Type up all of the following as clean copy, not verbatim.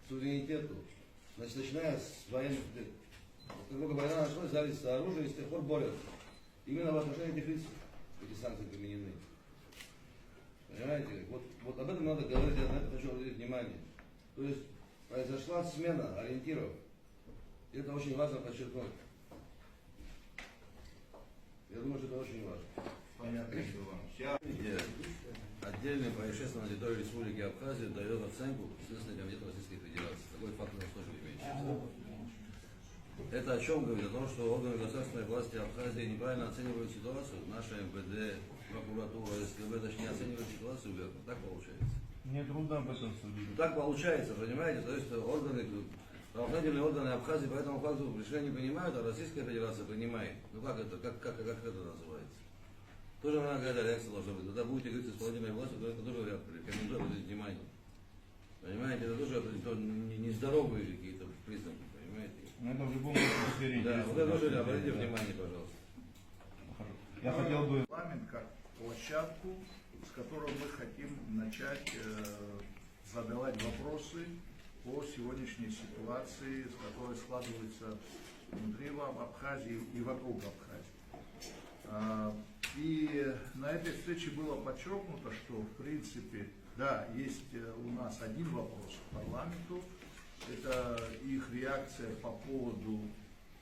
суверенитету, значит, начиная с военных лет. Как только война началась, взялись за оружие и с тех пор борются. Именно в отношении этих лиц эти санкции применены. Понимаете? Вот об этом надо говорить, я на это хочу обратить внимание. То есть произошла смена ориентиров. И это очень важно подчеркнуть. Я думаю, что это очень важно. Понятно, что вам. Отдельное происшествие на территории Республики Абхазия дает оценку Следственный комитет Российской Федерации. Такой факт у нас тоже имеется. Это о чем говорит? О том, что органы государственной власти Абхазии неправильно оценивают ситуацию. Наша МВД, прокуратура, СКБ, точнее оценивают ситуацию верно. Так получается. Мне трудно об этом судить. Так получается, понимаете? То есть правоохранительные органы Абхазии по этому факту решения не принимают, а Российская Федерация принимает. Ну как это называется? Тоже надо какая-то реакция должна быть. Когда будете говорить с исполнительной властью, то это тоже рекомендую обратить внимание. Понимаете, это тоже нездоровые какие-то признаки, понимаете? Ну это в любом случае. Да, вот это тоже обратите внимание, пожалуйста. Я хотел бы... Парламент как площадку, с которой мы хотим начать задавать вопросы по сегодняшней ситуации, с которой складывается внутри Абхазии и вокруг Абхазии. И на этой встрече было подчеркнуто, что в принципе, да, есть у нас один вопрос к парламенту, это их реакция по поводу,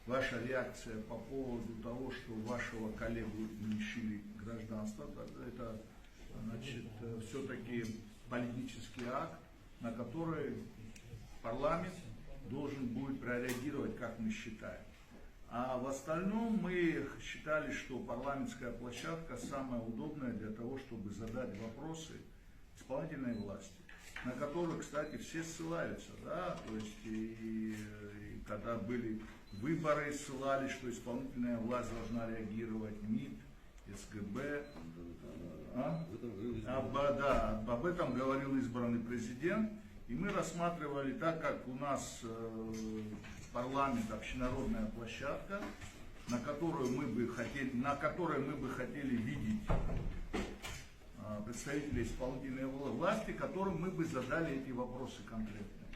ваша реакция по поводу того, что вашего коллегу лишили гражданства. Это, значит, все-таки политический акт, на который парламент должен будет прореагировать, как мы считаем. А в остальном мы считали, что парламентская площадка самая удобная для того, чтобы задать вопросы исполнительной власти, на которую, кстати, все ссылаются, да, то есть и когда были выборы, ссылались, что исполнительная власть должна реагировать, МИД, СГБ, об этом говорил избранный президент, и мы рассматривали, так как у нас парламент, общенародная площадка, на которой мы бы хотели видеть представителей исполнительной власти, которым мы бы задали эти вопросы конкретно.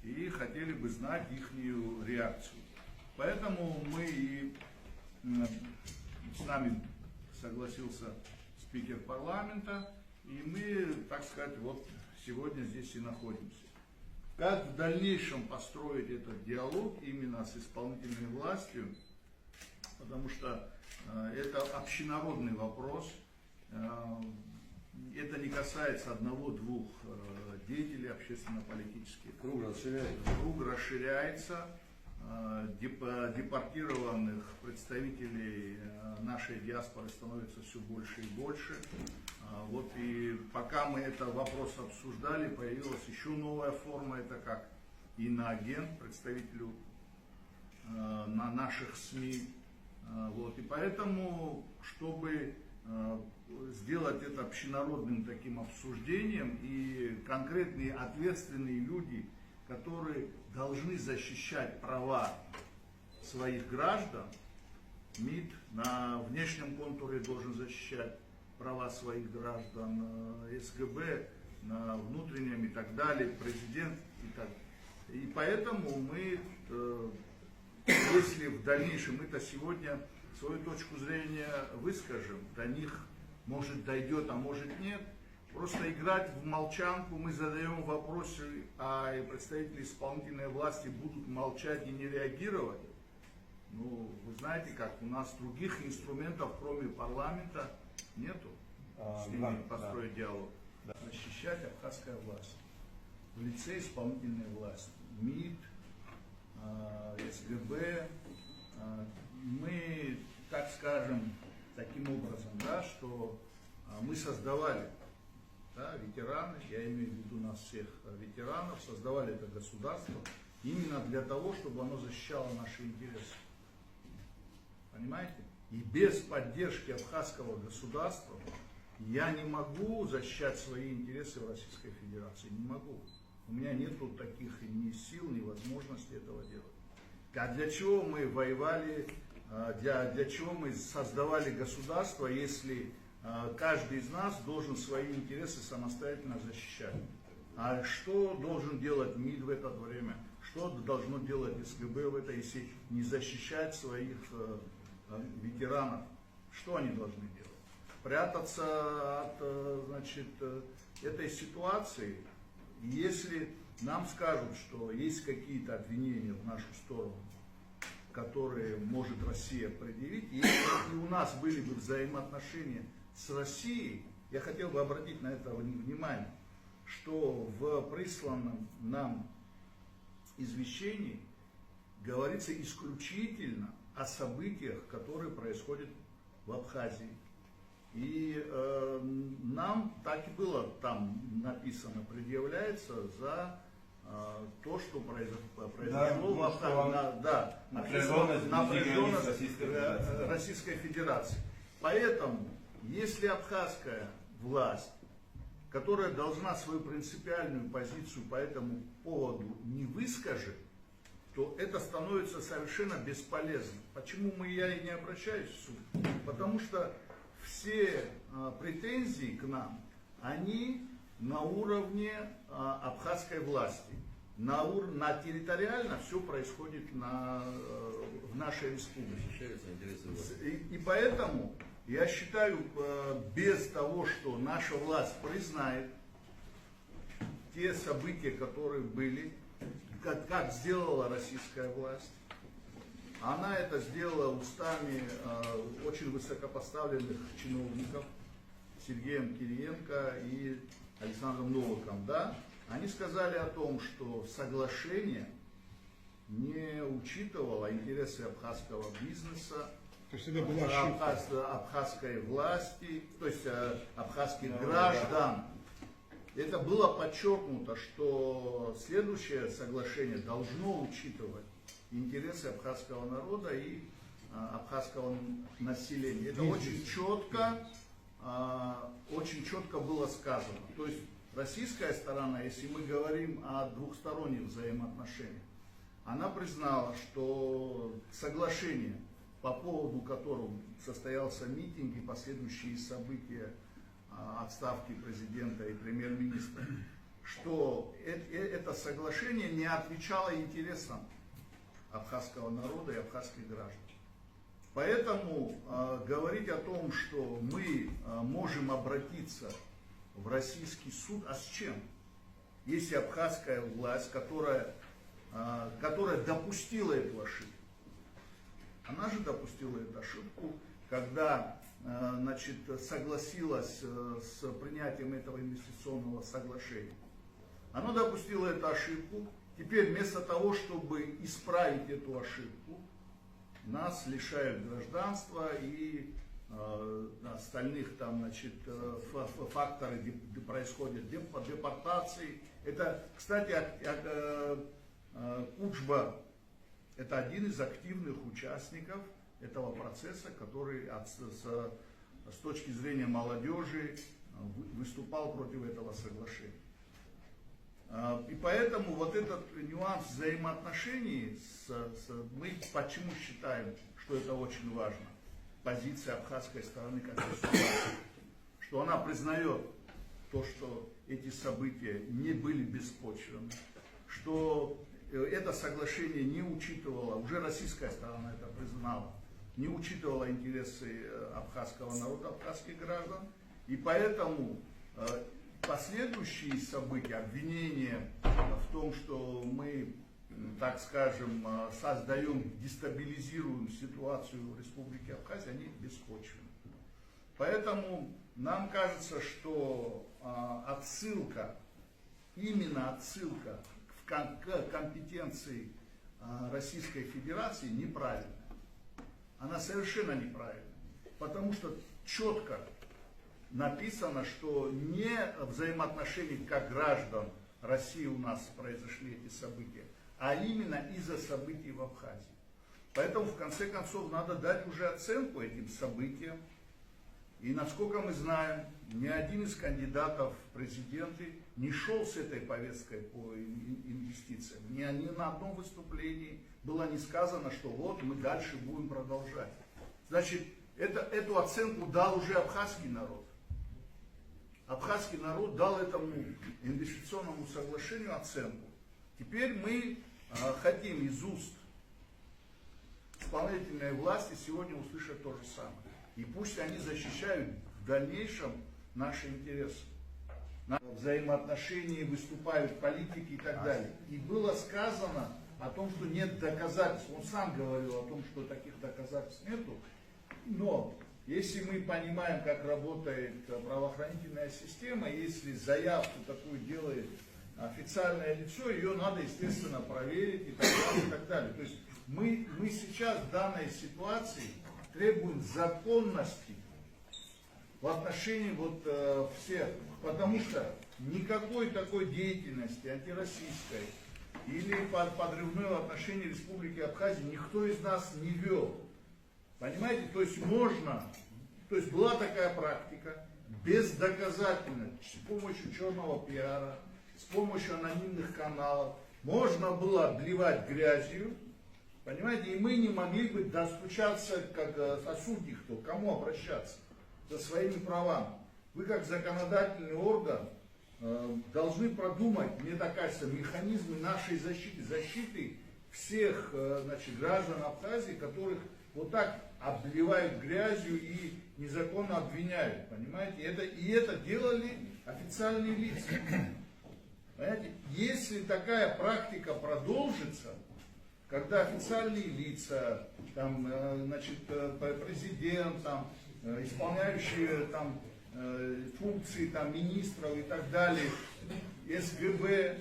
И хотели бы знать их реакцию. Поэтому мы и с нами согласился спикер парламента, и мы, так сказать, вот сегодня здесь и находимся. Как в дальнейшем построить этот диалог именно с исполнительной властью, потому что это общенародный вопрос, это не касается одного-двух деятелей общественно-политических. Круг расширяется, депортированных представителей нашей диаспоры становится все больше и больше. Вот и пока мы этот вопрос обсуждали, появилась еще новая форма, это как иноагент, представителю на наших СМИ. Вот. И поэтому, чтобы сделать это общенародным таким обсуждением, и конкретные ответственные люди, которые должны защищать права своих граждан, МИД на внешнем контуре должен защищать права своих граждан, СГБ на внутреннем и так далее, президент и так далее. И поэтому мы, если в дальнейшем мы-то сегодня свою точку зрения выскажем, до них может дойдет, а может нет, просто играть в молчанку, мы задаем вопросы, а представители исполнительной власти будут молчать и не реагировать. Ну, вы знаете, как у нас других инструментов, кроме парламента, нету, с ними построить диалог. Да. Защищать абхазская власть в лице исполнительной власти, МИД, СГБ. Мы, так скажем, таким образом, да, что мы создавали, да, ветераны, я имею в виду нас всех ветеранов, создавали это государство именно для того, чтобы оно защищало наши интересы. Понимаете? И без поддержки абхазского государства я не могу защищать свои интересы в Российской Федерации. Не могу. У меня нету таких ни сил, ни возможности этого делать. А для чего мы воевали, для чего мы создавали государство, если каждый из нас должен свои интересы самостоятельно защищать? А что должен делать МИД в это время? Что должно делать СКБ в это, если не защищать своих ветеранов? Что они должны делать? Прятаться от, значит, этой ситуации? Если нам скажут, что есть какие-то обвинения в нашу сторону, которые может Россия предъявить, и если у нас были бы взаимоотношения с Россией, я хотел бы обратить на это внимание, что в присланном нам извещении говорится исключительно о событиях, которые происходят в Абхазии. И нам так и было там написано, предъявляется за то, что произошло в Абхазии, напряженность Российской Федерации. Поэтому, если абхазская власть, которая должна свою принципиальную позицию по этому поводу не выскажет, то это становится совершенно бесполезным. Почему я и не обращаюсь в суд? Потому что все претензии к нам, они на уровне абхазской власти. Территориально все происходит в нашей республике. И поэтому я считаю, без того, что наша власть признает те события, которые были, как сделала российская власть, она это сделала устами очень высокопоставленных чиновников, Сергеем Кириенко и Александром Новиком, да, они сказали о том, что соглашение не учитывало интересы абхазского бизнеса, То есть это была ошибка. абхазской власти, то есть абхазских граждан. Это было подчеркнуто, что следующее соглашение должно учитывать интересы абхазского народа и абхазского населения. Это очень четко было сказано. То есть российская сторона, если мы говорим о двухсторонних взаимоотношениях, она признала, что соглашение, по поводу которого состоялся митинг и последующие события отставки президента и премьер-министра, что это соглашение не отвечало интересам абхазского народа и абхазских граждан. Поэтому говорить о том, что мы можем обратиться в российский суд, а с чем? Если абхазская власть, которая допустила эту ошибку, она же допустила эту ошибку, когда согласилась с принятием этого инвестиционного соглашения. Она допустила эту ошибку. Теперь вместо того, чтобы исправить эту ошибку, нас лишают гражданства и остальных там, факторы, где происходят депортации. Это, кстати, Кучба – это один из активных участников этого процесса, который с точки зрения молодежи выступал против этого соглашения. И поэтому вот этот нюанс взаимоотношений, мы почему считаем, что это очень важно, позиция абхазской стороны как государства, что она признает то, что эти события не были беспочвенны, что это соглашение не учитывало, уже российская сторона это признала, не учитывала интересы абхазского народа, абхазских граждан, и поэтому последующие события, обвинения в том, что мы, так скажем, создаем, дестабилизируем ситуацию в Республике Абхазия, они беспочвенны. Поэтому нам кажется, что именно отсылка к компетенции Российской Федерации неправильная. Она совершенно неправильная, потому что четко написано, что не взаимоотношения как граждан России у нас произошли эти события, а именно из-за событий в Абхазии. Поэтому, в конце концов, надо дать уже оценку этим событиям. И, насколько мы знаем, ни один из кандидатов в президенты не шел с этой повесткой по инвестициям. Ни на одном выступлении было не сказано, что вот мы дальше будем продолжать. Значит, эту оценку дал уже абхазский народ. абхазский народ дал этому идентификационному соглашению оценку. Теперь мы хотим из уст исполнительной власти сегодня услышать то же самое. И пусть они защищают в дальнейшем наши интересы. На взаимоотношения выступают политики и так далее. И было сказано о том, что нет доказательств. Он сам говорил о том, что таких доказательств нету. Но если мы понимаем, как работает правоохранительная система, если заявку такую делает официальное лицо, ее надо, естественно, проверить и так далее, и так далее. То есть мы сейчас в данной ситуации требуем законности в отношении всех, потому что никакой такой деятельности антироссийской или подрывной в отношении Республики Абхазия никто из нас не вел. Понимаете, то есть была такая практика, бездоказательно, с помощью черного пиара, с помощью анонимных каналов, можно было обливать грязью, понимаете, и мы не могли бы достучаться, как сосуди, к кому обращаться за своими правами. Вы как законодательный орган должны продумать, мне так кажется, механизмы нашей защиты всех граждан Абхазии, которых вот так обливают грязью и незаконно обвиняют, понимаете? Это делали официальные лица. Понимаете? Если такая практика продолжится, когда официальные лица, президент, исполняющие функции министров и так далее, СГБ,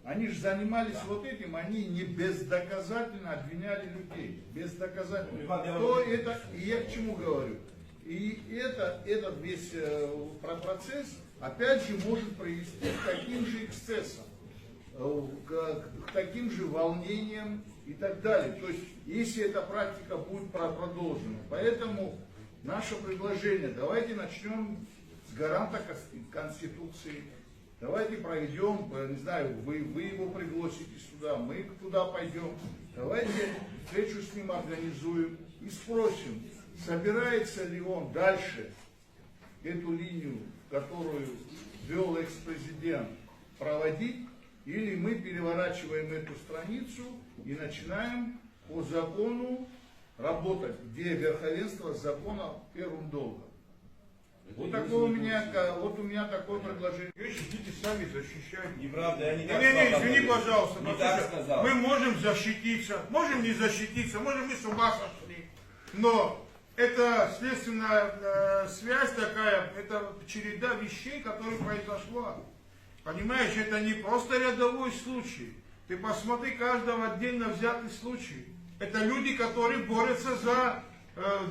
они же занимались вот этим, они не бездоказательно обвиняли людей. Бездоказательно. То это, и я к чему говорю? И этот весь процесс, опять же, может привести к таким же эксцессам, к таким же волнениям и так далее. То есть, если эта практика будет продолжена. Поэтому наше предложение, давайте начнем с гаранта Конституции. Давайте проведем, не знаю, вы его пригласите сюда, мы туда пойдем. Давайте встречу с ним организуем и спросим, собирается ли он дальше эту линию, которую вел экс-президент, проводить, или мы переворачиваем эту страницу и начинаем по закону работать, где верховенство закона первым долгом. Вот у меня такое предложение. Вы сидите сами защищать. Неправда, я не так Не, сказал. извини, пожалуйста. Не послушай, так сказал. Мы можем защититься, можем не защититься, можем мы с ума сошли. Но это следственная связь такая, это череда вещей, которые произошла. Понимаешь, это не просто рядовой случай. Ты посмотри каждого отдельно взятый случай. Это люди, которые борются за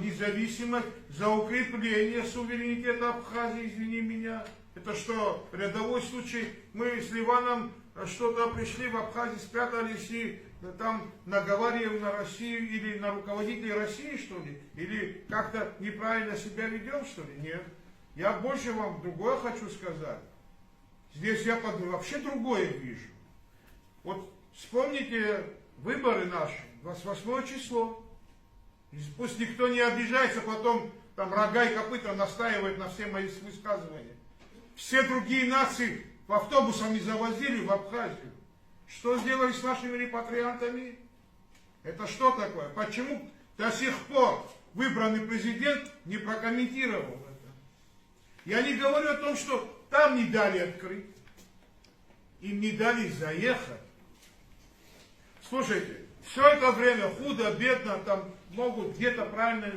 независимость, за укрепление суверенитета Абхазии, извини меня. Это что, рядовой случай? Мы с Ливаном что-то пришли в Абхазии, спрятались и там наговариваем на Россию или на руководителей России, что ли? Или как-то неправильно себя ведем, что ли? Нет. Я больше вам другое хочу сказать. Здесь я вообще другое вижу. Вот вспомните выборы наши, 28 число. Пусть никто не обижается, потом там рога и копыта настаивает на все мои высказывания. Все другие нации в автобусами завозили в Абхазию. Что сделали с нашими репатриантами? Это что такое? Почему до сих пор выбранный президент не прокомментировал это? Я не говорю о том, что там не дали открыть. Им не дали заехать. Слушайте, все это время худо, бедно, там могут где-то правильно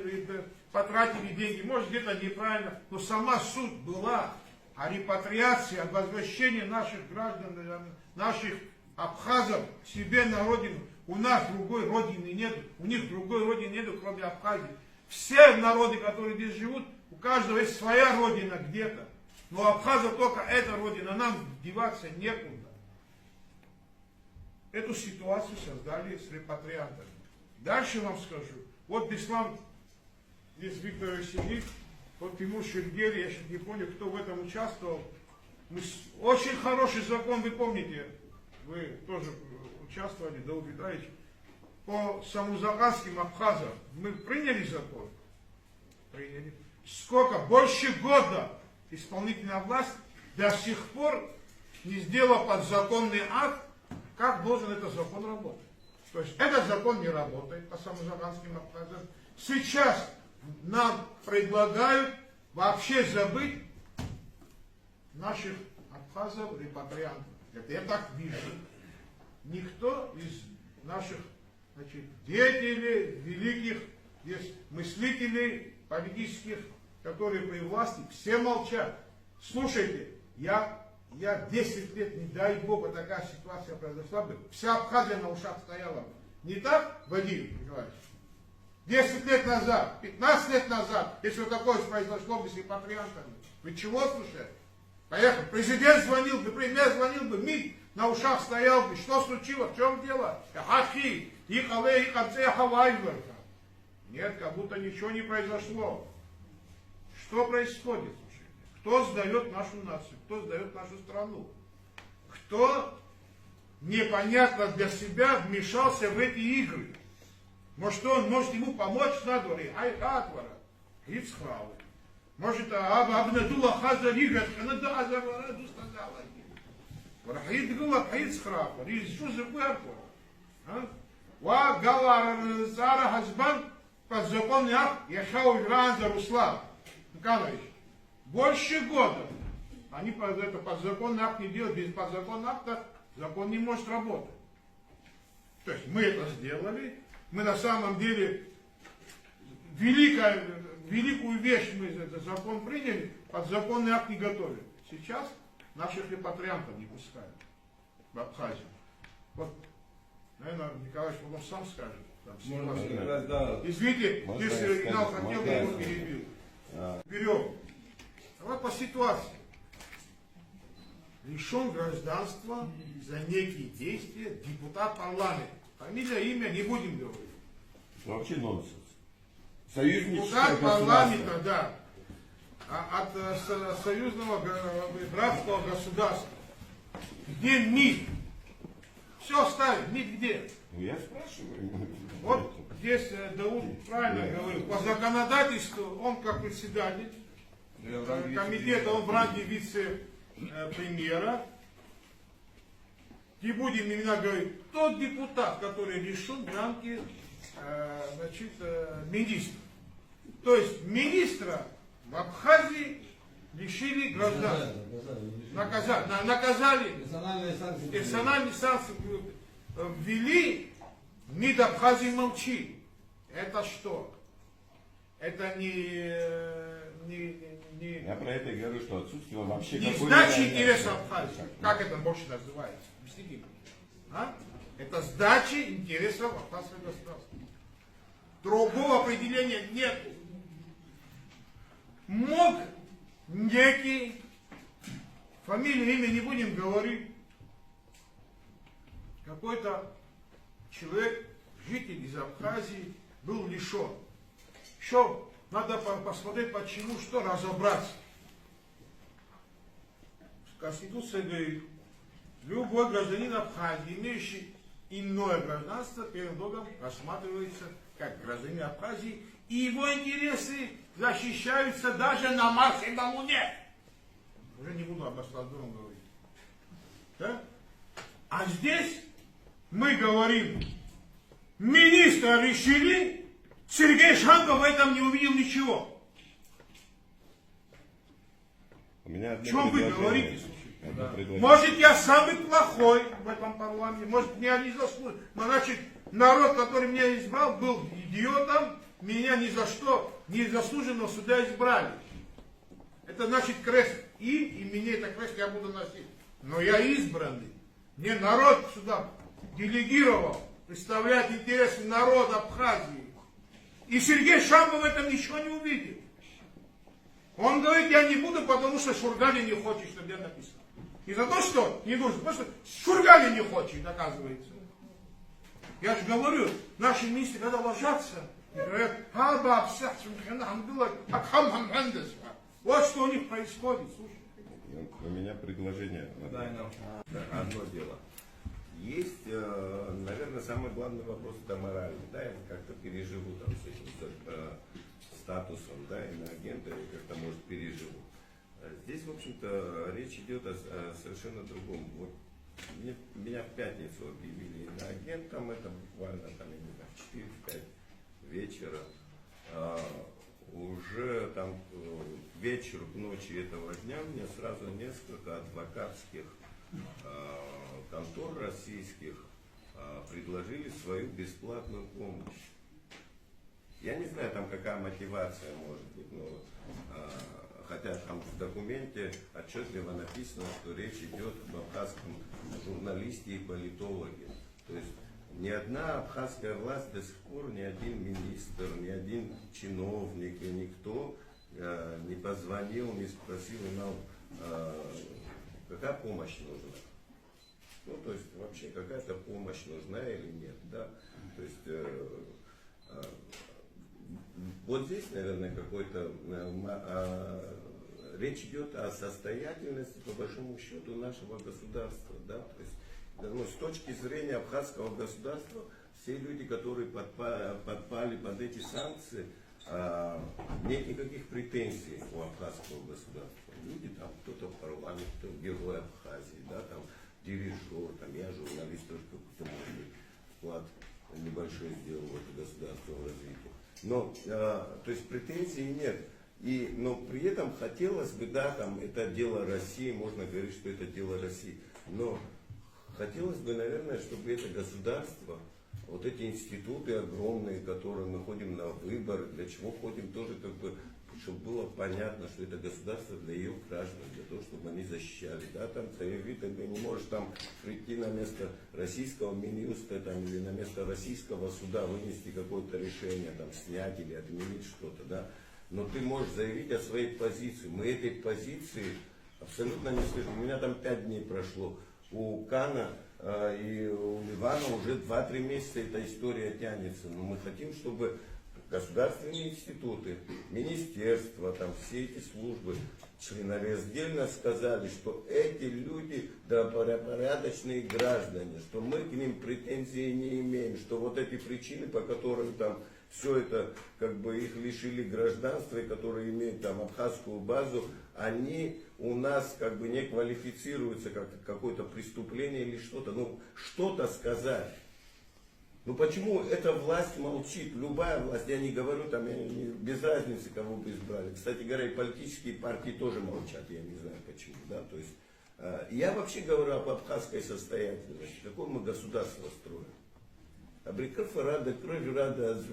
потратили деньги, может где-то неправильно, но сама суть была о репатриации, о возвращении наших граждан, наших абхазов к себе на родину. У нас другой родины нет, у них другой родины нет, кроме Абхазии. Все народы, которые здесь живут, у каждого есть своя родина где-то. Но у абхазов только эта родина, нам деваться некуда. Эту ситуацию создали с репатриантами. Дальше вам скажу. Вот Беслан, здесь Виктор сидит, вот Тимур Шергели, я сейчас не помню, кто в этом участвовал. Очень хороший закон, вы помните, вы тоже участвовали, Дауд Витальевич, по самозаказским абхазам. Мы приняли закон? Приняли. Сколько? Больше года исполнительная власть до сих пор не сделала подзаконный акт, как должен этот закон работать. То есть этот закон не работает по самозабанским Абхазам. Сейчас нам предлагают вообще забыть наших абхазов, репатриантов. Это я так вижу. Никто из наших, значит, деятелей, великих, есть мыслителей политических, которые при власти, все молчат. Слушайте, я 10 лет, не дай Бог, такая ситуация произошла бы, вся Абхазия на ушах стояла бы. Не так, Владимир Николаевич? 10 лет назад, 15 лет назад, если вот такое произошло бы с репатриантами, вы чего слушаете? Поехали. Президент звонил бы, премьер звонил бы, МИД на ушах стоял бы. Что случилось? В чем дело? Ахи, их але, их отце, хавайвер. Нет, как будто ничего не произошло. Что происходит? Кто сдает нашу нацию? Кто сдает нашу страну? Кто непонятно для себя вмешался в эти игры? Может, он может ему помочь на дворе? Айхатвара, Ицхау. Может, Абнадула Хазарига, Ханада Азарвара, Дустазала. Рахид Гула Хайцхрафа, Ризу Зуберко. Ва Галар Зара Хазбан, подзаконный акт, Яхау Гранза Руслан. Николаевич, больше года. Они это подзаконный акт не делают, без подзаконного акта закон не может работать. То есть мы это сделали, мы на самом деле великую вещь мы этот закон приняли, подзаконный акт не готовили. Сейчас наших репатриантов не пускают в Абхазию. Вот, наверное, Николаевич потом сам скажет. Извините, если Игнал хотел, я его перебил. Берем. Давай по ситуации. Лишен гражданства за некие действия депутат парламента. Фамилия, имя не будем говорить. Вообще нонсенс. Союзническое Депутат парламента, да. От союзного братского государства. Где МИД? Все оставим. МИД где? Ну я спрашиваю. Вот здесь Дауд правильно говорил. По законодательству он как председатель комитета, он в ранге вице-премьера. Не будем именно говорить. Тот депутат, который лишен рамки министра. То есть министра в Абхазии лишили гражданства. Наказали. Персональные санкции ввели. МИД Абхазии молчит. Это что? Это Я про это и говорю, что отсутствие вообще не какой-либо сдача реальной интересов оценки. Абхазии. Как это больше называется? Объясните. Это сдача интересов абхазского государства. Другого определения нет. Мог некий, фамилию, имя не будем говорить, какой-то человек, житель из Абхазии, был лишен. Еще надо посмотреть, почему, что, разобраться. Конституция говорит, любой гражданин Абхазии, имеющий иное гражданство, перед Богом рассматривается как гражданин Абхазии, и его интересы защищаются даже на Марсе и на Луне. Уже не буду об остальном говорить. Да? А здесь мы говорим, министра решили, Сергей Шанков в этом не увидел ничего. У меня О чем вы говорите? Одно предложение. Может, я самый плохой в этом парламенте, может, меня не заслужил. Но, значит, народ, который меня избрал, был идиотом, меня ни за что, незаслуженно сюда избрали. Это значит крест им, и мне это крест я буду носить. Но я избранный. Мне народ сюда делегировал представлять интересы народа Абхазии. И Сергей Шамбов в этом ничего не увидел. Он говорит, я не буду, потому что Шургали не хочет, чтобы я написал. Не за то, что не нужно, потому что Шургали не хочет, оказывается. Я же говорю, наши министры, когда ложатся, говорят, вот что у них происходит, слушай. У меня предложение. Одно дело. Есть, наверное, самый главный вопрос, это моральный. Да, я как-то переживу там с этим статусом, да, иноагента, я как-то, может, переживу. Здесь, в общем-то, речь идет о совершенно другом. Вот меня в пятницу объявили иноагентом, это буквально там, я не знаю, в 4-5 вечера. Уже там к вечеру, к ночи этого дня мне сразу несколько адвокатских контор российских предложили свою бесплатную помощь. Я не знаю, там какая мотивация может быть, но хотя там в документе отчетливо написано, что речь идет об абхазском журналисте и политологе. То есть ни одна абхазская власть до сих пор, ни один министр, ни один чиновник и никто не позвонил, не спросил нам, какая помощь нужна. Ну, то есть вообще какая-то помощь нужна или нет, да. То есть вот здесь, наверное, какой-то речь идет о состоятельности, по большому счету, нашего государства, да. То есть, ну, с точки зрения абхазского государства, все люди, которые подпали под эти санкции, нет никаких претензий у абхазского государства. Люди там, кто-то в парламенте, кто герой Абхазии, да, там дирижер, там я журналист, тоже какой-то может быть вклад небольшой сделал в это государственное развитие. Но, то есть претензий нет. Но при этом хотелось бы, да, там это дело России, можно говорить, что это дело России. Но хотелось бы, наверное, чтобы это государство, вот эти институты огромные, которые мы ходим на выборы, для чего ходим, тоже как бы, чтобы было понятно, что это государство для ее граждан, для того, чтобы они защищали. Да, там заявить, ты не можешь там прийти на место российского Минюста там, или на место российского суда вынести какое-то решение, там, снять или отменить что-то, да. Но ты можешь заявить о своей позиции. Мы этой позиции абсолютно не слышим. У меня там 5 дней прошло. У Кана и у Ливана уже 2-3 месяца эта история тянется. Но мы хотим, чтобы государственные институты, министерства, там все эти службы членораздельно сказали, что эти люди добропорядочные граждане, что мы к ним претензий не имеем, что вот эти причины, по которым там все это, как бы их лишили гражданства, и которые имеют там абхазскую базу, они у нас как бы не квалифицируются как какое-то преступление или что-то. Ну, что-то сказать. Ну почему эта власть молчит? Любая власть, я не говорю, там, без разницы, кого бы избрали. Кстати говоря, и политические партии тоже молчат, я не знаю почему. Да? То есть, я вообще говорю об абхазской состоятельности. Какое мы государство строим? Абриков рада, кровь рада,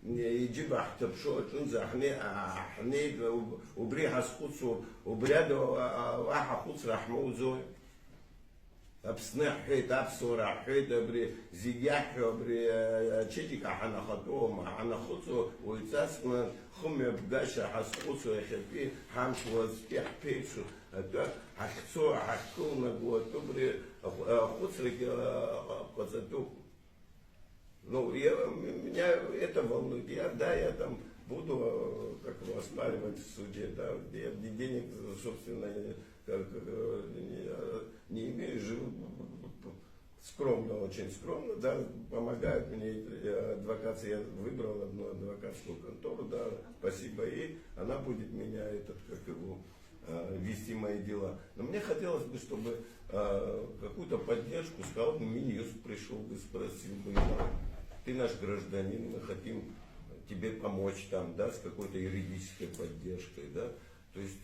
يجيب احتب شو تنزع حنيد وبريحة سقوط وبراد واحد خص رحمه زوي أبصنع حيت أبصر حيت أبري زيجاح أبري تشتيك حنا خطوه حنا خطوه ويتسمى خم بقاشة حسقوط ويخبي حمش وزبيح بيشو حكسو حكونا جوا تبري خصرك قصدوك. Ну, меня это волнует. Я там буду, как его оспаривать в суде, да, я денег, собственно, не имею, живу скромно, очень скромно, да, помогают мне адвокация, я выбрал одну адвокатскую контору, да, спасибо ей, она будет меня, вести мои дела. Но мне хотелось бы, чтобы какую-то поддержку, сказал бы, Минюст пришел бы, спросил бы, ты наш гражданин, мы хотим тебе помочь там, да, с какой-то юридической поддержкой, да, то есть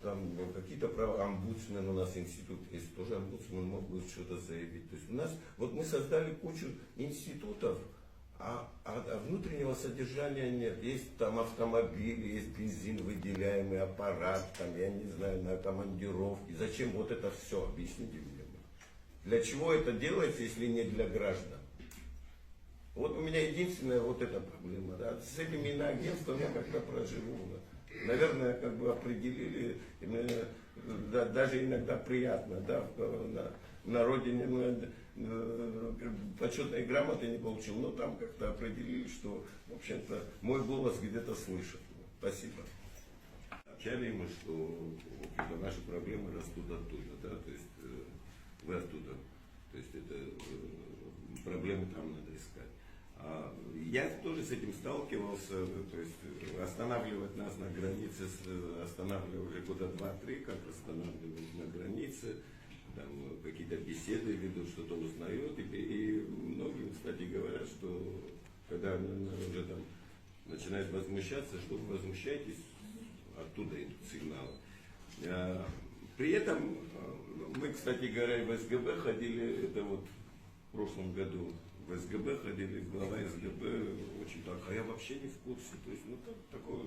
там какие-то права, омбудсмен у нас институт есть, тоже омбудсмен мог бы что-то заявить. То есть у нас, вот мы создали кучу институтов, а внутреннего содержания нет. Есть там автомобили, есть бензин, выделяемый аппарат, там, я не знаю, на командировки. Зачем вот это все, объясните мне. Для чего это делается, если не для граждан? Вот у меня единственная вот эта проблема, да. С этим иноагентством я как-то проживу. Да. Наверное, как бы определили, и мне, да, даже иногда приятно, да, на родине почетной грамоты не получил, но там как-то определили, что, в общем-то, мой голос где-то слышат. Спасибо. Общали мы, что наши проблемы растут оттуда, да, то есть вы оттуда, то есть это проблемы там надо искать. я тоже с этим сталкивался, то есть останавливать нас на границе, останавливали уже года 2-3, как останавливают на границе, там какие-то беседы ведут, что-то узнают, и многим, кстати, говорят, что когда уже там начинают возмущаться, что вы возмущаетесь, оттуда идут сигналы. При этом мы, кстати говоря, в СГБ ходили, это вот в прошлом году, в СГБ ходили, глава СГБ очень так, а я вообще не в курсе, то есть, ну, такой,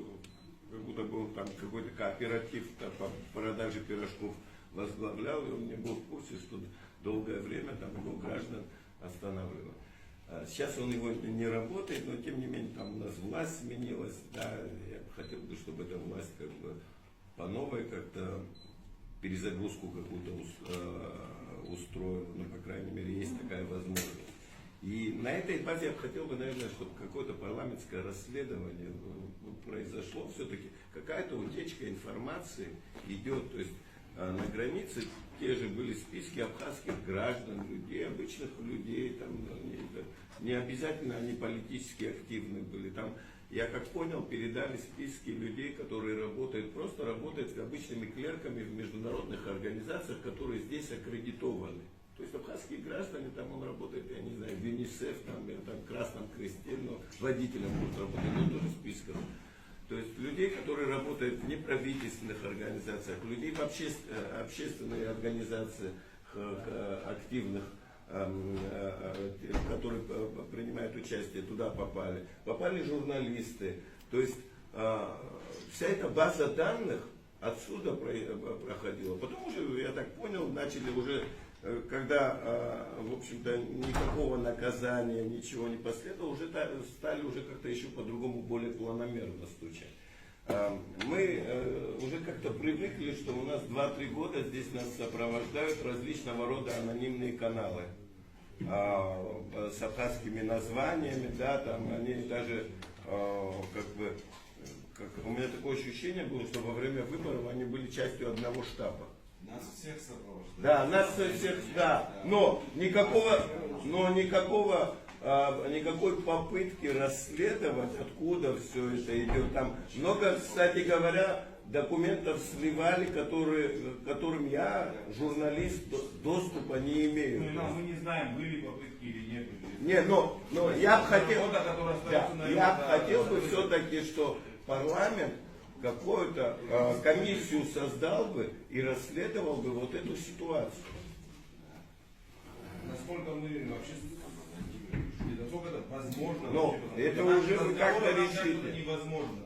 как будто был там какой-то кооператив там, по продаже пирожков возглавлял, и он не был в курсе, что долгое время там его граждан останавливал. Сейчас он его не работает, но тем не менее там у нас власть сменилась, да, я бы хотел бы, чтобы эта власть как бы по новой как-то перезагрузку какую-то устроила, ну, по крайней мере, есть такая возможность. И на этой базе я бы хотел бы, наверное, чтобы какое-то парламентское расследование произошло, все-таки какая-то утечка информации идет, то есть на границе те же были списки абхазских граждан, людей, обычных людей, там, не обязательно они политически активны были, там, я как понял, передали списки людей, которые работают, просто работают обычными клерками в международных организациях, которые здесь аккредитованы. То есть абхазские граждане, там он работает, я не знаю, в ЮНИСЕФ, там Красном Кресте, но водителем будет работать, но тоже в списках. То есть людей, которые работают в неправительственных организациях, людей в общественных организациях активных, которые принимают участие, туда попали. Попали журналисты. То есть вся эта база данных отсюда проходила. Потом уже, я так понял, начали уже, когда, в общем-то, никакого наказания, ничего не последовало, уже стали уже как-то еще по-другому, более планомерно стучать. Мы уже как-то привыкли, что у нас 2-3 года здесь нас сопровождают различного рода анонимные каналы с абхазскими названиями, да, там они даже у меня такое ощущение было, что во время выборов они были частью одного штаба. Нас всех сопровождают. Да, нас всех, да. Но никакой попытки расследовать, откуда все это идет. Там много, кстати говоря, документов сливали, которым я, журналист, доступа не имею. Мы не знаем, были попытки или не были. Не, но я бы хотел бы все-таки, что парламент какую-то комиссию создал бы и расследовал бы вот эту ситуацию. Насколько мы вообще, насколько это возможно? Но это уже вы как-то решите. Невозможно.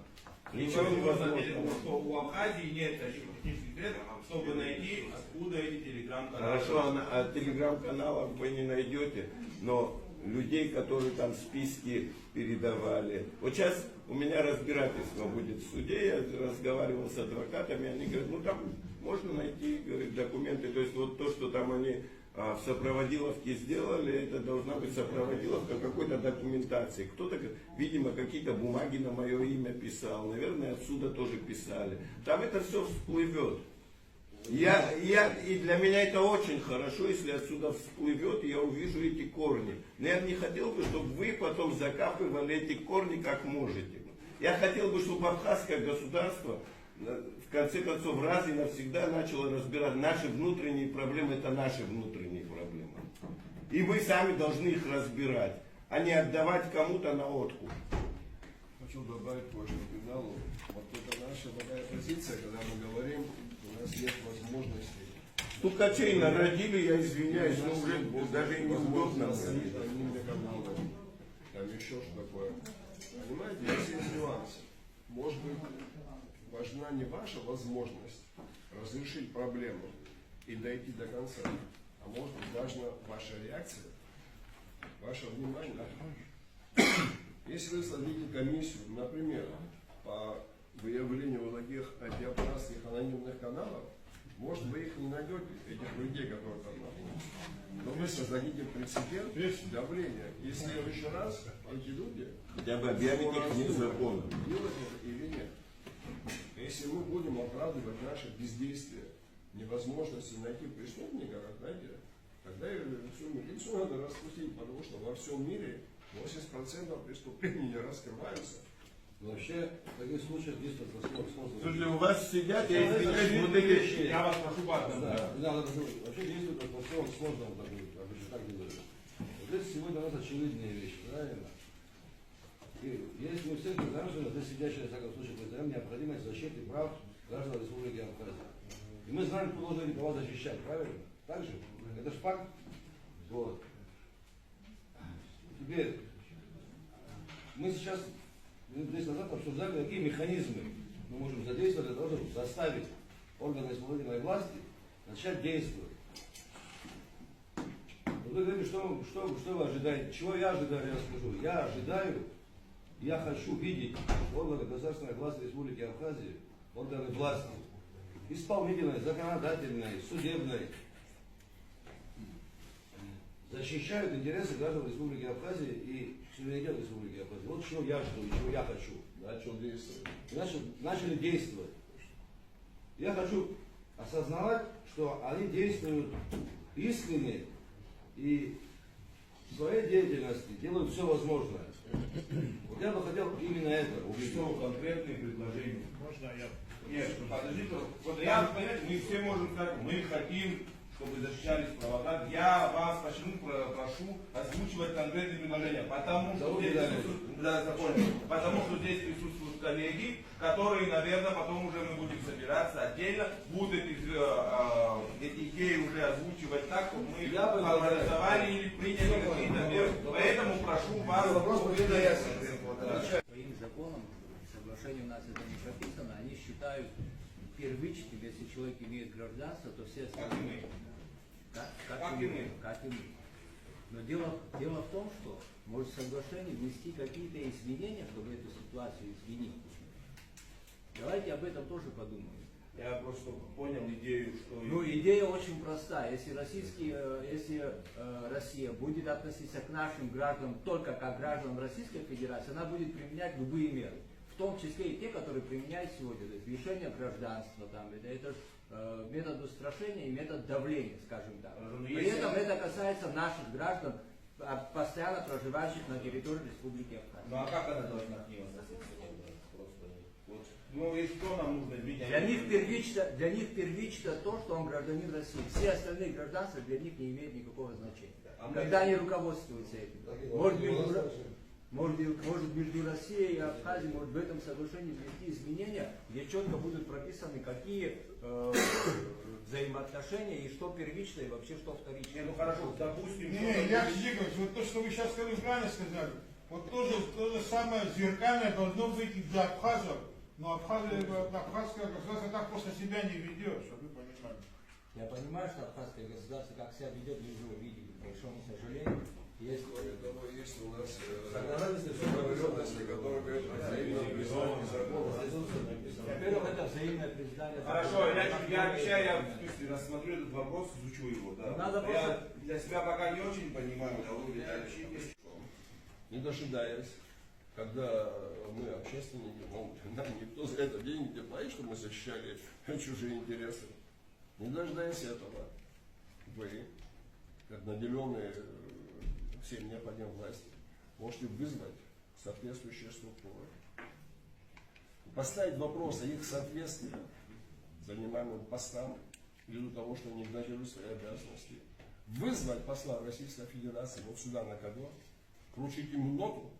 Ничего невозможно. Что у Абхазии нет технических средств, чтобы найти, откуда эти телеграм-каналы. Хорошо, телеграм-каналов вы не найдете, но людей, которые там списки передавали. Вот сейчас у меня разбирательство будет в суде, я разговаривал с адвокатами, они говорят, ну там можно найти, говорит, документы, то есть вот то, что там они в сопроводиловке сделали, это должна быть сопроводиловка какой-то документации. Кто-то, видимо, какие-то бумаги на мое имя писал, наверное, отсюда тоже писали. Там это все всплывет. И для меня это очень хорошо, если отсюда всплывет, и я увижу эти корни. Но я не хотел бы, чтобы вы потом закапывали эти корни как можете. Я хотел бы, чтобы абхазское государство в конце концов раз и навсегда начало разбирать наши внутренние проблемы, это наши внутренние проблемы. И вы сами должны их разбирать, а не отдавать кому-то на откуп. Хочу добавить кое-что к финалу. Вот это наша такая позиция, когда мы говорим, у нас нет возможности. Стукачей народили, я извиняюсь, но уже даже и неудобно. Каналы, там еще что такое. Понимаете, здесь есть нюансы. Может быть, важна не ваша возможность разрешить проблему и дойти до конца, а может быть важна ваша реакция, ваше внимание. Если вы создадите комиссию, например, по выявлению вот таких антиабхазских анонимных каналов, может вы их не найдете, этих людей, которые там находятся. Но вы создадите прецедент давления. Если в следующий раз эти люди Хотя бы объявить их незаконным. делать это или нет. Если мы будем оправдывать наше бездействие, невозможности найти преступника, как знаете, тогда всю милицию надо распустить, потому что во всем мире 80% преступлений не раскрываются. Вообще, в таких случаях действует Слушайте, способ. у вас сидят, я извиняюсь, вот эти... Я вас прошу по одному. Да, не надо разговаривать. Вообще действует атмосфера сложного, обычно так делают. Вот это сегодня у нас очевидные вещи, правильно? И если мы все граждане, здесь сидящие, в всяком случае, признаем необходимость защиты прав граждан Республики Абхазия. И мы знаем, кто должен эти права защищать, правильно? Так же? Это же факт. Вот. Теперь, мы сейчас, минут 10 назад обсуждали, какие механизмы мы можем задействовать для того, чтобы заставить органы исполнительной власти начать действовать. Вот вы говорите, что вы ожидаете? Чего я ожидаю, я скажу. Я ожидаю, я хочу видеть органы государственной власти Республики Абхазия, органы власти, исполнительной, законодательной, судебной, защищают интересы граждан Республики Абхазия и суверенитет Республики Абхазия. Вот чего я жду и чего я хочу. Начал действовать. Начали действовать. Я хочу осознавать, что они действуют искренне и в своей деятельности делают все возможное. Вот я бы хотел именно это увидеть. Что конкретные предложения? Можно я... Нет, подождите. Вот я, понимаете, мы все можем сказать, мы хотим, чтобы защищались права. Я вас почему прошу озвучивать конкретные предложения? Потому что здесь присутствуют, да, потому что здесь присутствуют коллеги, которые, наверное, потом уже мы будем собираться отдельно, будут эти идеи уже озвучивать так, чтобы мы проголосовали или приняли какие-то меры. Поэтому прошу вас. Вопрос ясен. Своим законом, соглашение у нас это не прописано, они считают первичным, если человек имеет гражданство, то все остальные. Как и мы. Как и мы. Но дело в том, что может соглашение внести какие-то изменения, чтобы эту ситуацию изменить. Давайте об этом тоже подумаем. Я просто понял идею, что... Ну, идея очень простая. Если Россия будет относиться к нашим гражданам только как гражданам Российской Федерации, она будет применять любые меры. В том числе и те, которые применяют сегодня. То есть лишение гражданства, там, это метод устрашения и метод давления, скажем так. При этом это касается наших граждан, постоянно проживающих на территории Республики Абхазия. Ну а как она должна к ним относиться? Вот. Ну и что нам нужно изменить? Для них первично то, что он гражданин России. Все остальные гражданства для них не имеют никакого значения. Когда они руководствуются этим. Может между Россией и Абхазией, может в этом соглашении внести изменения, где четко будут прописаны, какие взаимоотношения и что первично и вообще что вторично. Ну хорошо, допустим... Не, Илья Сидикович, вот то, что вы сейчас правильно сказали, вот то же самое зеркальное должно быть и для абхазов, но абхазское государство так просто себя не ведет, чтобы вы понимали. Я понимаю, что абхазское государство как себя ведет, вы уже увидели, к большому сожалению. Поэтому есть у нас договоренности, которые говорят о взаимном признании закона. Во-первых, это взаимное признание. Хорошо, я обещаю, я в смысле рассмотрю этот вопрос, изучу его. Да. Надо Я просто... для себя пока не очень понимаю, да, вы Не дожидаясь, когда мы общественники, нам никто за это деньги не платит, чтобы мы защищали чужие интересы. Не дожидаясь этого, вы, как наделенные всем необходимой власти, можете вызвать соответствующие структуры, поставить вопрос о их соответствии занимаемым постам ввиду того, что они игнорируют свои обязанности, вызвать посла Российской Федерации вот сюда на КАДО, вручить ему ноту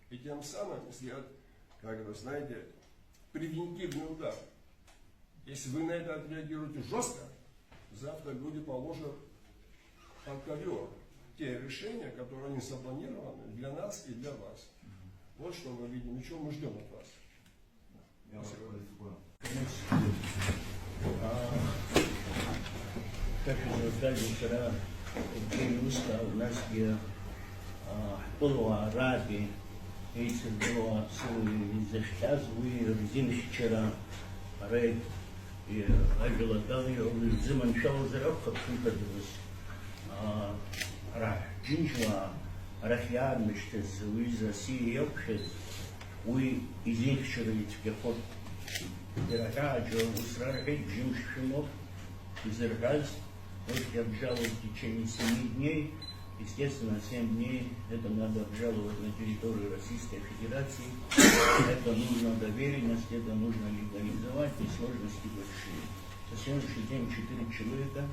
и тем самым сделать, как вы знаете, превентивный удар. Если вы на это отреагируете жестко, завтра люди положат под ковер те решения, которые не запланированы для нас и для вас. Вот что мы видим, и чего мы ждем от вас. Как уже сказали вчера, у нас є полуараби, эйсер было защитаз, вы резины вчера, рейд, и ажеладали, зиман шел зарок, как симпадилось. Рахинжа, Рахьян, мечтез, вы за Россией общез, вы из них вчера ход Раджа, Усрархей, Джимшинов, из Иргаз, вот я бежал в течение 7 дней, Естественно, 7 дней это надо обжаловать на территории Российской Федерации. Это нужно доверенность, это нужно легализовать, и сложности большие. На сегодняшний день 4 человека,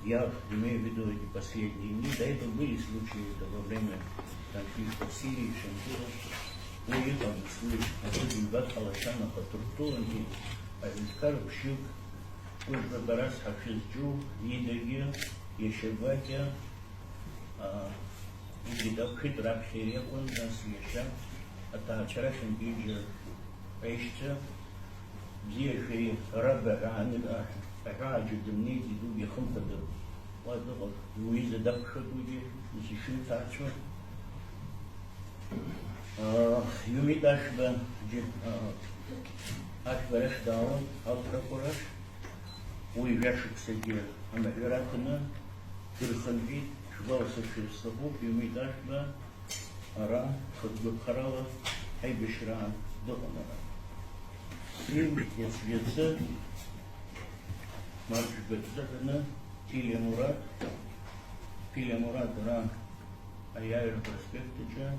я имею в виду эти последние дни, до этого были случаи во время конфликта в Сирии, Шампура, уехал в случай, один год Халашана по Туртуранге, Азизкар Пшюк, Ужба Барас Хафизджу, Идеге, Ешебакя, Идидабхит Рабхирекун, Насвеша, Атачарашин Биджер, Эйшца, Зиеши Раба Ранга, Раджу Демнити, Дуги Хумтаду, Вадова, Луиза Дабхатуди, Зишин Тачу, Юмидашба, Ашбараш Даун, Алтракураш, Уйвяшик Сади, Амавератана, Тирханвид, Швалсаши Сабук, Юмидашба, Ара, Хадбухарала, Айбишран, Доханара. Срим, Яцвеца, Марч Бетзатана, Тилия Мурат, Ра, Аяйр Проспектича,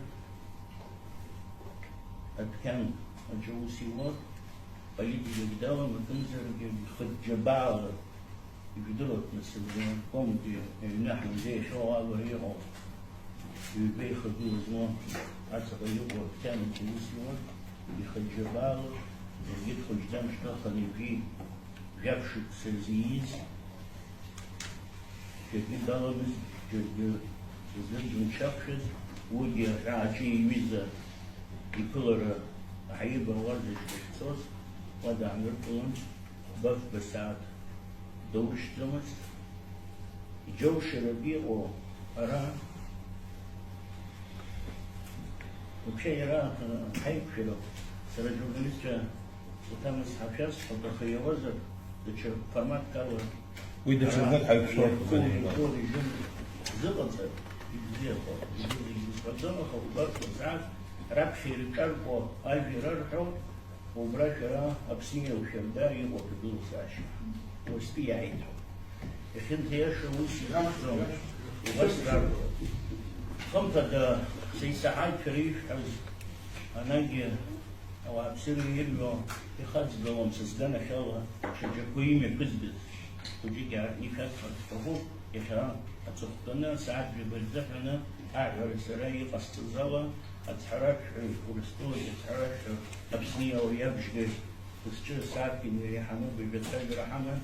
Аткан, Аджаусилот, политики Гдала, Матынзерги, Хаджабала, и ведут на себе, помните, нахуй здесь, шоу Аварио, и Бейха Дузмо, Ацахаюгу, Аткан, Аджаусилот, и Хаджабала, и Гид Хадждан, что Ханифи, взявший Сельзииз, Гидала, Зенчавшись, Уги, Рачи и Виза, и Пылара, Аиба, Вазиш, Шцос, Вода Амиркулон, Баф Басад, Доуштамас, Джоу Шираби, О, Ара. Вообще, Ара, Хайпширо, среди журналистов, там из Хафяс, Фотохаеваза, это формат кого? Вы даже не Хайпширо. Зыбанца, Зерко, Господома, Хаугар, Кузак, Рабши Рикарко, Альвирархо, Убрашера, Обсинил Шерда, и вот был Саша. Успеет. Хинтеша Усирамсом, Васрарко. Комта Сейсахаль Фериш, Анаги, Абсирирно, и Хацгалом создана Шала, Шаджакуиме Кызбис, Туджика, Нифат, Фатфаху, Ишара, Ацухтана, Саад Бибальзахана, Ажар Сараи, Фастузала, Ацхарак, Курсту, Ацхарак, Абсния, Уябжги, Пусчу, Садки, Нирихану, Бибеталь Рахама,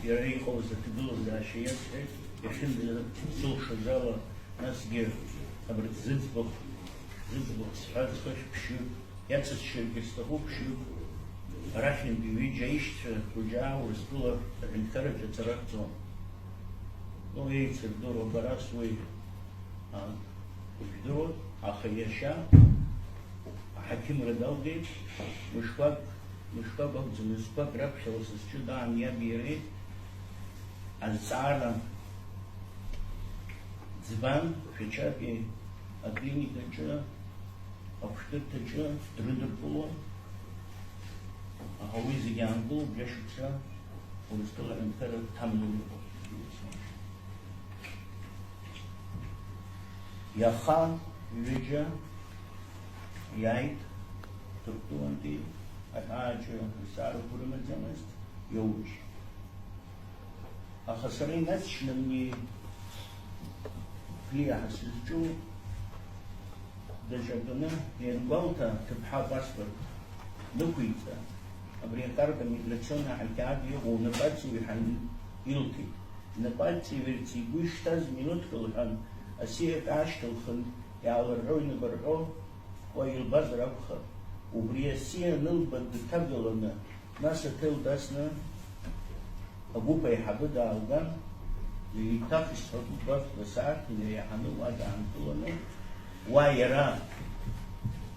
Ирейхов Затыгул, Зашият, Ишин Суша Зала, Насгир, Абритзицбух, Зицбух, Сфадхаш, Пшу, Яцешир, Кистаху, Пшу, Рахин, Бивиджа, Ишча, Куджа, Урстула, Инхарак, Ацаракцон. Ну, яйцер дуро бара свой дуро, ахаяша, Хаким Радалди, Мушпак Мушпак рабшался с чудом я бери, Азара, Дзбан, Фичапи, Аклиника Ча, Обштырта Ча, Трудерпуло, Ахауизи Янгул, Бляшица, Урстула Инхарак Тамнули. Яха, Виджа, Яйт, Туртуанти, Ахаджа, Сару Пурамадзамаст, Йоуч. Ахасарей Насчна мне Флиаха Сизджу, Дежагана, Янгвалта, Кабха Паспорт, Нукуица, Абриатарка миграционная Алькадия, Унапаци Вихан Илти. Напальцы верти Гуштаз Минуткалхан, Асиет Ашталхан, Яларойна Баро, Коилбаз Рабха, Убриасия Нилбад Табилана, Наса Телдасна, Абупа и Хабада Алган, и Тафис Хабубав Васаат, и Яхану Ада Антулана, Вайера,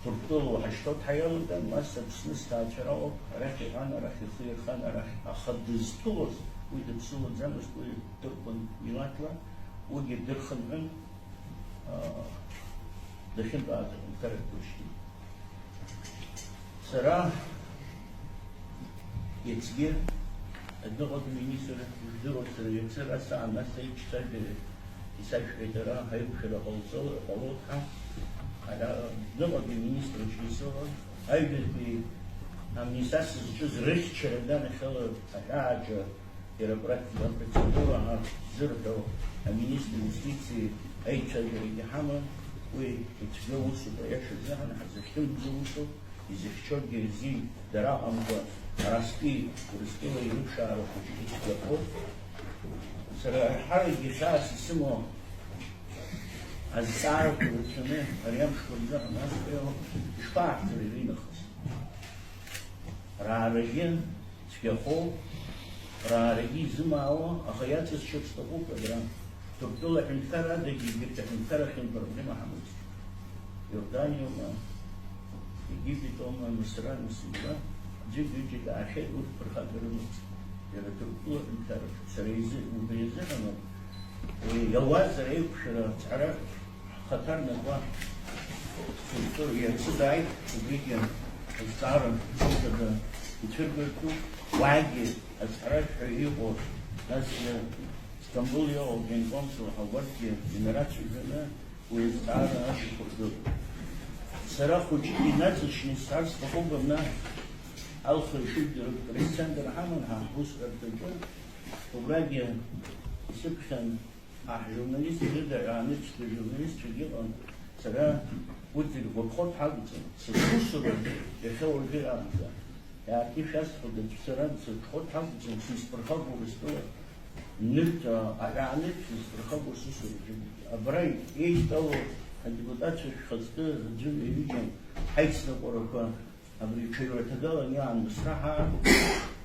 Туртулу Хаштот Хайалдан, Маса Псниста Ачарао, Рахи Хана, Рахи Хана, Рахи Ахаддистулос, Уйдет Сулот Замас, Уйдет Туркун Милатла, Уйдет Дырханвен, Дахин База, Карак Пушки. Сара, Яцгир, одного министра, Ждурот Сарвексера, Саана Сейчтабе, писать швейдера, хайбушера полотха, дома министра Чесова, айбельби, амнистация сейчас речь череда начала раджа, переправить процедуру, а зеркало, а министр юстиции Айча Геридихама, вы эти усу, я шизана, зачем усу, и зачем герзи, дара амба, раски, урскила и руша, учитель год. Сарахар гиша симо, азар курчане, арям школьза, нас пел, шпахтер ринахас. Рараген, скехол, рараги зимао, а хаят из чепстову программ. Туртула Хинкара, да Египта Хинкара, проблема Хамус. Иордания, Египет, Мисра, Мисра, Джигиджи, Ахет, Прохадырнут. Я Туртула Хинкара, Сарейзи, Убрезерано, и Ялваз, Рейпшира, Цара, Хатар, Нагва, я Цудай, Убриген, Старом, Цугада, и Тюргарту, Ваги, Цара, Шарио, нас Стамбул я консул Хаварки генерацию жена уездара наших курдов. Сарах учили нацичный царство Хогана Алфа Шидер Александр Хаман Хахус Артаджан Убраги Сипшан журналист лидер анечный журналист он сара утиль вход хагцен сусур решил гиранта. Я сейчас ходил сара вход хагцен с проход выступил. Нет, аганет из прохабу сусури. Абрай, ей того, депутацию шхацты, джули видим, хайцна порока, абри чиротагала нян мсраха,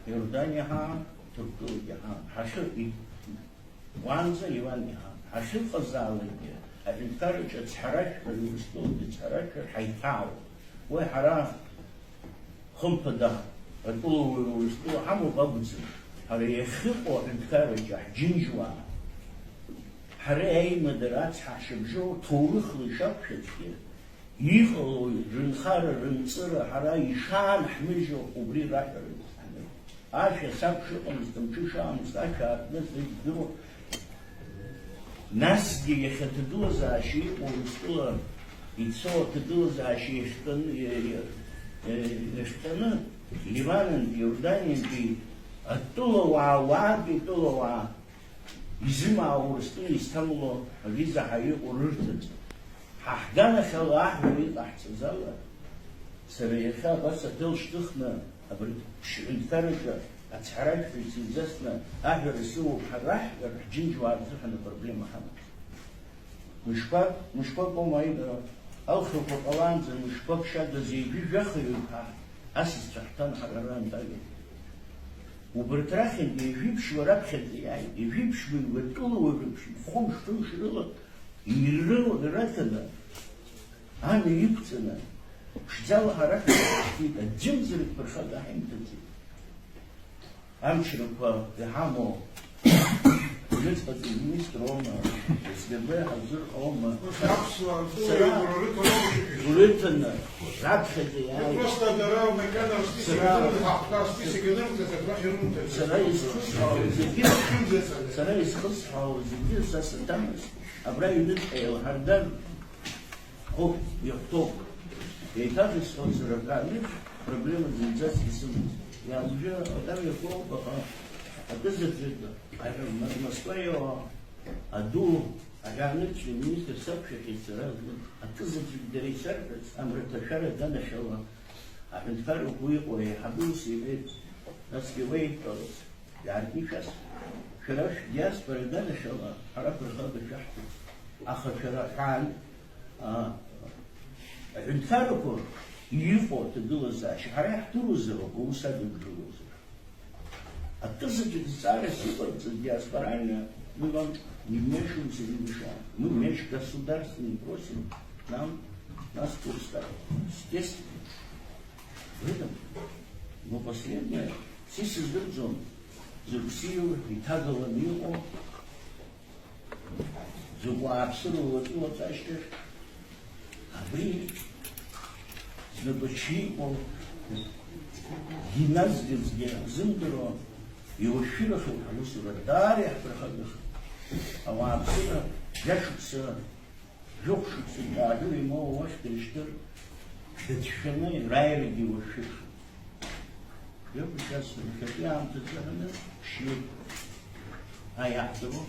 Иорданиха, Туркуяха, хашир и ванза и ваньяха, хашир фазалыки, а инкарыч от схарачка, юристолки схарачка, хайтау, ой хара, хумпада, от улову юристолу, хаму бабуцин. هذا يخفوا انتكارجة جنجوا هذا أي مدرات حشب جو تورخ لشبشت كده يخلو رنخار رنصر هذا يشان حمجو قبري راجع عاش سب شو مستمشو شام مستعشى ناس يدرو ناس دي يختدو زاشي ومستوى يتصور تدو زاشي يشتن لبنان يوردانيا بي Оттулова, Ваби, Тулова, Изима, Урсту, Истамбула, Виза, Хаю, Урыртыц. Хахдана Халах, Вид, Ахцазала, Сареха, Баса, Дел Штухна, Интарика, Ацхарак, Физесна, Ахер, Су, Харах, Джинджу, Арзухана, проблема Хамас. Мушпак, Помайда, Алфа, Попаланза, Мушпак, Шада, Зейби, Жахаю, Асис, Чахтан, Хараран, Дагин. وبرتراخن يجيبش وربخت يعني يجيبش من وتقوله ويجيبش خمس توش رلا يرلو رتنا أنا يبتنا شجاو هرقة كده جمزر برخدا حمتتي أمشرب يحامو نسبة الميستر أما استباح الزر أما ولتنا ربخت يعني Просто равно سرايس خصها وزيدين ساس تمس أبراي ندحي الهردان هو يخطب يتاخذ صوت رجعني проблема زيدات يسمى يعني جاء أدم يقول بقى أتزد جدا أنا مسؤول أدو أجانب في مينستر سبشة في السراج أتزد جدا يسرد أمر تشارك دنا شوا عشان فرق ويقوي حبوس يبيت ناس يويت يعني كيف شراش دياس بردان شوا حرف الخلق الشحط آخر شراش عن انتفرقوا يفو تدوزا شحرا يحتوزوا ومسادوا بجوزا التزج الزارة سيبر دياس برانيا мы вам не вмешиваемся, не мешаем. Мы межгосударственные просим нас пускать. Естественно. В этом. Но последнее. Сиси Сберджон. За Россию и Тагала Мило. За Гуапсуру вот тачка. Абри. За Бачико. Гимназия Зиндеро. И Оширах, Алусура Дарья проходил. А Гуапсура Yaşıksa, yokşuksa, adı ima o vaş geliştir. Şunu rayr ediyor şık. Yok сейчас хотя антизагана шли аятову.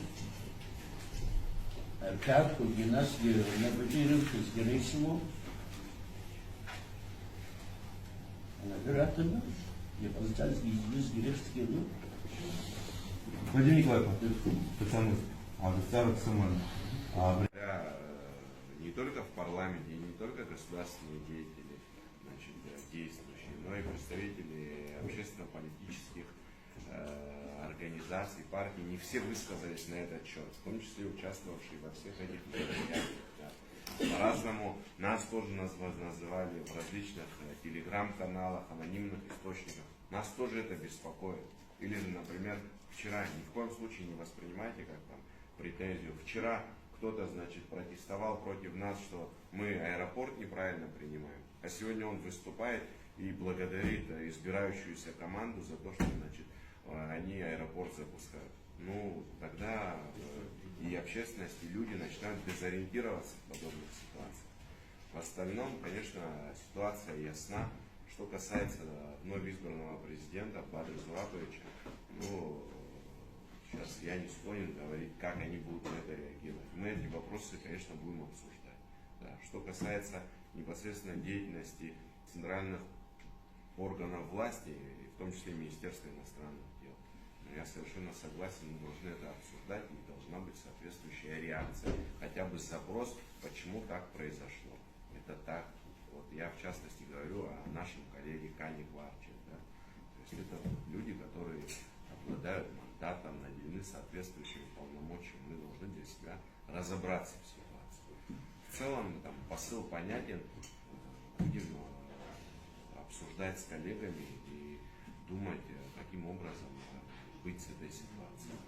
Чатку гимнастию на потерявшись Герасиму. Она вероятно, я познал из Герасимских. Владимир Николаевич, пацаны, а вы старый саман. Не только в парламенте, и не только государственные деятели, значит, действующие, но и представители общественно-политических организаций, партий, не все высказались на этот счет, в том числе участвовавшие во всех этих мероприятиях. Да. По-разному нас тоже называли в различных телеграм-каналах, анонимных источниках. Нас тоже это беспокоит. Или же, например, вчера, ни в коем случае не воспринимайте как там претензию. Вчера кто-то, значит, протестовал против нас, что мы аэропорт неправильно принимаем. А сегодня он выступает и благодарит избирающуюся команду за то, что, значит, они аэропорт запускают. Ну, тогда и общественность, и люди начинают дезориентироваться в подобных ситуациях. В остальном, конечно, ситуация ясна. Что касается вновь избранного президента Бадры Зулатовича, ну, сейчас я не склонен говорить, как они будут на это реагировать. Мы эти вопросы, конечно, будем обсуждать. Да. Что касается непосредственно деятельности центральных органов власти, в том числе Министерства иностранных дел, я совершенно согласен, мы должны это обсуждать, и должна быть соответствующая реакция, хотя бы запрос, почему так произошло. Это так. Вот я в частности говорю о нашем коллеге Кане Кварче. Да? То есть это люди, которые обладают мандатом, наделены соответствующими полномочиями. Мы должны для себя разобраться в ситуации. В целом там посыл понятен. Будем обсуждать с коллегами и думать, каким образом быть с этой ситуацией.